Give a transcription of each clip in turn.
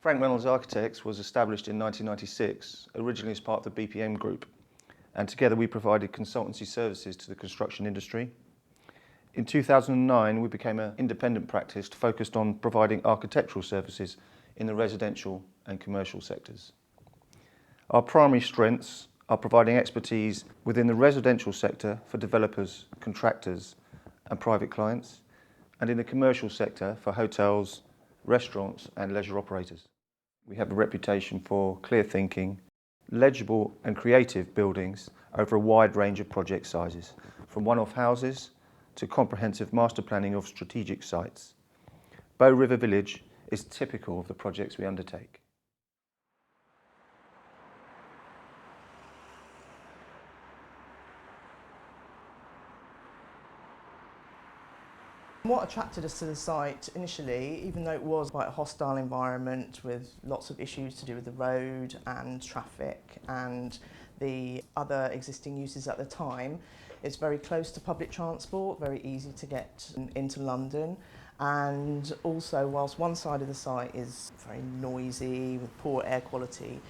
Frank Reynolds Architects was established in 1996, originally as part of the BPM Group, and together we provided consultancy services to the construction industry. In 2009, we became an independent practice focused on providing architectural services in the residential and commercial sectors. Our primary strengths are providing expertise within the residential sector for developers, contractors and private clients, and in the commercial sector for hotels, restaurants and leisure operators. We have a reputation for clear thinking, legible and creative buildings over a wide range of project sizes, from one-off houses to comprehensive master planning of strategic sites. Bow River Village is typical of the projects we undertake. What attracted us to the site initially, even though it was quite a hostile environment with lots of issues to do with the road and traffic and the other existing uses at the time, it's very close to public transport, very easy to get into London, and also whilst one side of the site is very noisy with poor air quality,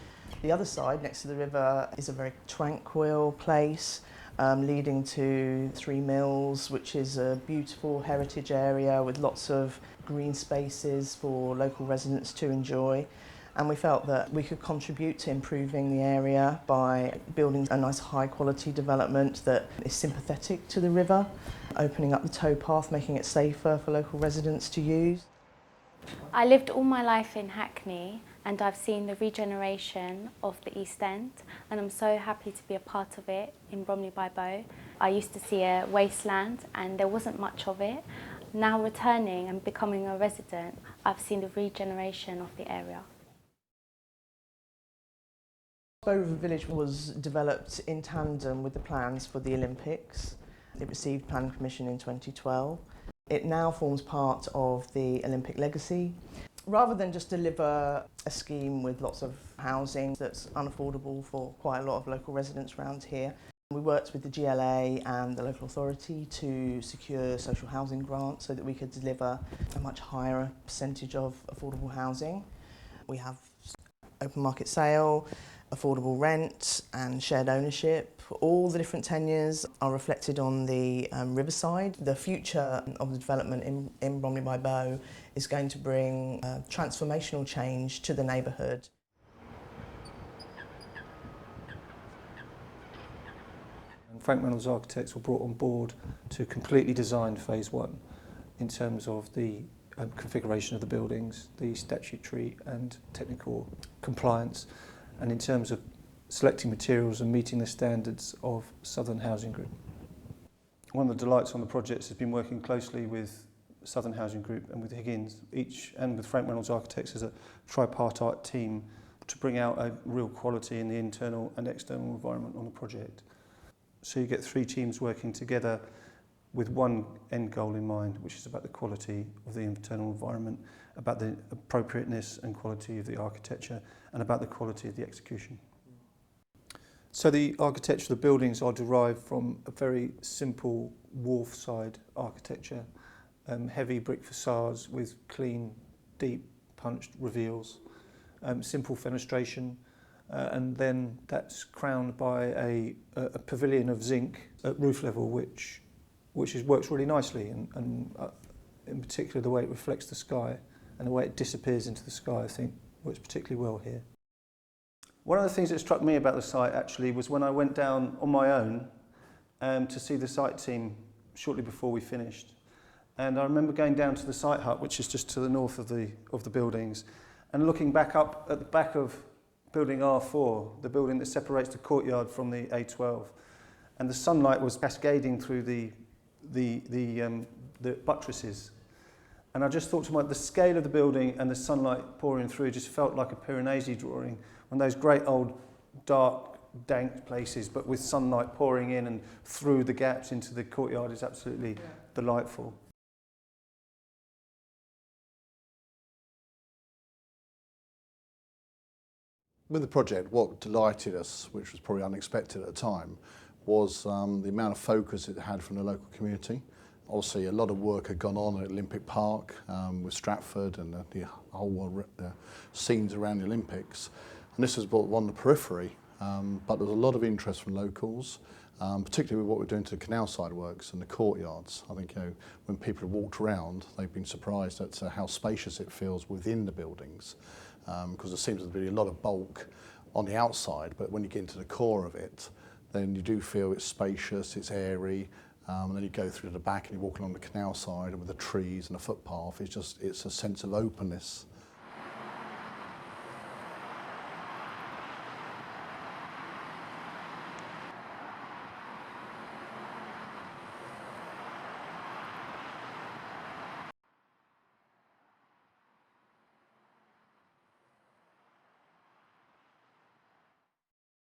the other side next to the river is a very tranquil place. Leading to Three Mills, which is a beautiful heritage area with lots of green spaces for local residents to enjoy. And we felt that we could contribute to improving the area by building a nice high quality development that is sympathetic to the river, opening up the towpath, making it safer for local residents to use. I lived all my life in Hackney and I've seen the regeneration of the East End, and I'm so happy to be a part of it in Bromley by Bow. I used to see a wasteland and there wasn't much of it. Now returning and becoming a resident, I've seen the regeneration of the area. Bow River Village was developed in tandem with the plans for the Olympics. It received planning permission in 2012. It now forms part of the Olympic legacy. Rather than just deliver a scheme with lots of housing that's unaffordable for quite a lot of local residents around here, we worked with the GLA and the local authority to secure social housing grants so that we could deliver a much higher percentage of affordable housing. We have open market sale, affordable rent and shared ownership. All the different tenures are reflected on the riverside. The future of the development in Bromley by Bow is going to bring transformational change to the neighbourhood. Frank Reynolds Architects were brought on board to completely design phase one in terms of the configuration of the buildings, the statutory and technical compliance, and in terms of selecting materials and meeting the standards of Southern Housing Group. One of the delights on the projects has been working closely with Southern Housing Group and with Higgins, and with Frank Reynolds Architects as a tripartite team to bring out a real quality in the internal and external environment on the project. So you get three teams working together with one end goal in mind, which is about the quality of the internal environment, about the appropriateness and quality of the architecture, and about the quality of the execution. So the architecture of the buildings are derived from a very simple wharf-side architecture, heavy brick facades with clean, deep punched reveals, simple fenestration, and then that's crowned by a pavilion of zinc at roof level, which works really nicely, and in particular the way it reflects the sky and the way it disappears into the sky, I think works particularly well here. One of the things that struck me about the site actually was when I went down on my own to see the site team shortly before we finished. And I remember going down to the site hut, which is just to the north of the buildings, and looking back up at the back of building R4, the building that separates the courtyard from the A12. And the sunlight was cascading through the buttresses. And I just thought to myself, the scale of the building and the sunlight pouring through just felt like a Piranesi drawing, one of those great old dark, dank places, but with sunlight pouring in and through the gaps into the courtyard is absolutely delightful. With the project, what delighted us, which was probably unexpected at the time, was the amount of focus it had from the local community. Obviously, a lot of work had gone on at Olympic Park with Stratford and the whole scenes around the Olympics. And this was on the periphery, but there was a lot of interest from locals, particularly with what we're doing to the canal side works and the courtyards. I think when people have walked around, they've been surprised at how spacious it feels within the buildings, because there seems to be a lot of bulk on the outside, but when you get into the core of it, then you do feel it's spacious, it's airy, and then you go through to the back and you walk along the canal side and with the trees and the footpath, it's a sense of openness.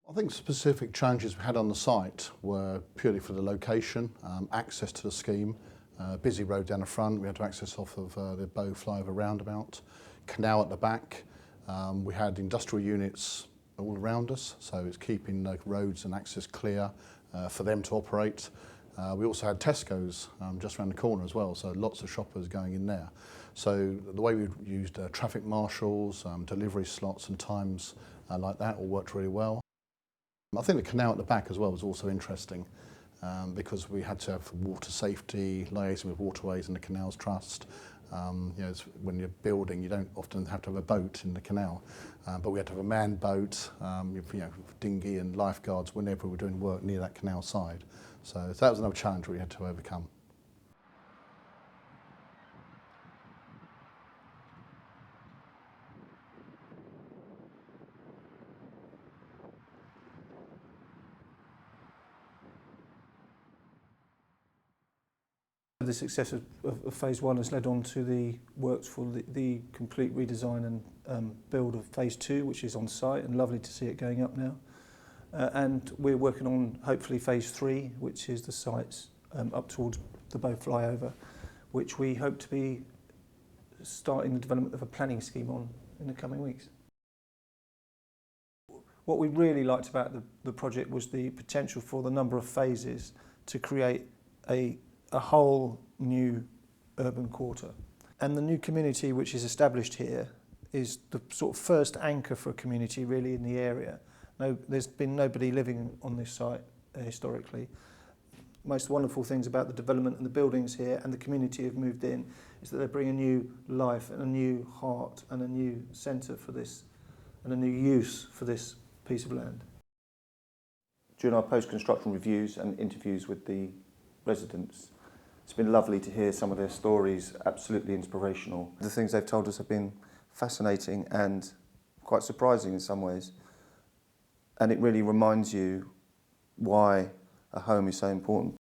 I think specific challenges we had on the site were purely for the location, access to the scheme, busy road down the front, we had to access off of the Bow flyover roundabout, canal at the back, we had industrial units all around us, so it's keeping the roads and access clear for them to operate. We also had Tesco's just around the corner as well, so lots of shoppers going in there. So the way we used traffic marshals, delivery slots and times like that all worked really well. I think the canal at the back as well was also interesting because we had to have water safety, liaising with Waterways and the Canals Trust. When you're building, you don't often have to have a boat in the canal, but we had to have a manned boat, dinghy and lifeguards whenever we were doing work near that canal side. So that was another challenge we had to overcome. The success of Phase 1 has led on to the works for the complete redesign and build of Phase 2, which is on site, and lovely to see it going up now. And we're working on hopefully Phase 3, which is the sites up towards the Bow flyover, which we hope to be starting the development of a planning scheme on in the coming weeks. What we really liked about the project was the potential for the number of phases to create a whole new urban quarter. And the new community which is established here is the sort of first anchor for a community really in the area. There's been nobody living on this site historically. Most wonderful things about the development and the buildings here and the community have moved in is that they bring a new life and a new heart and a new centre for this and a new use for this piece of land. During our post-construction reviews and interviews with the residents, it's been lovely to hear some of their stories, absolutely inspirational. The things they've told us have been fascinating and quite surprising in some ways. And it really reminds you why a home is so important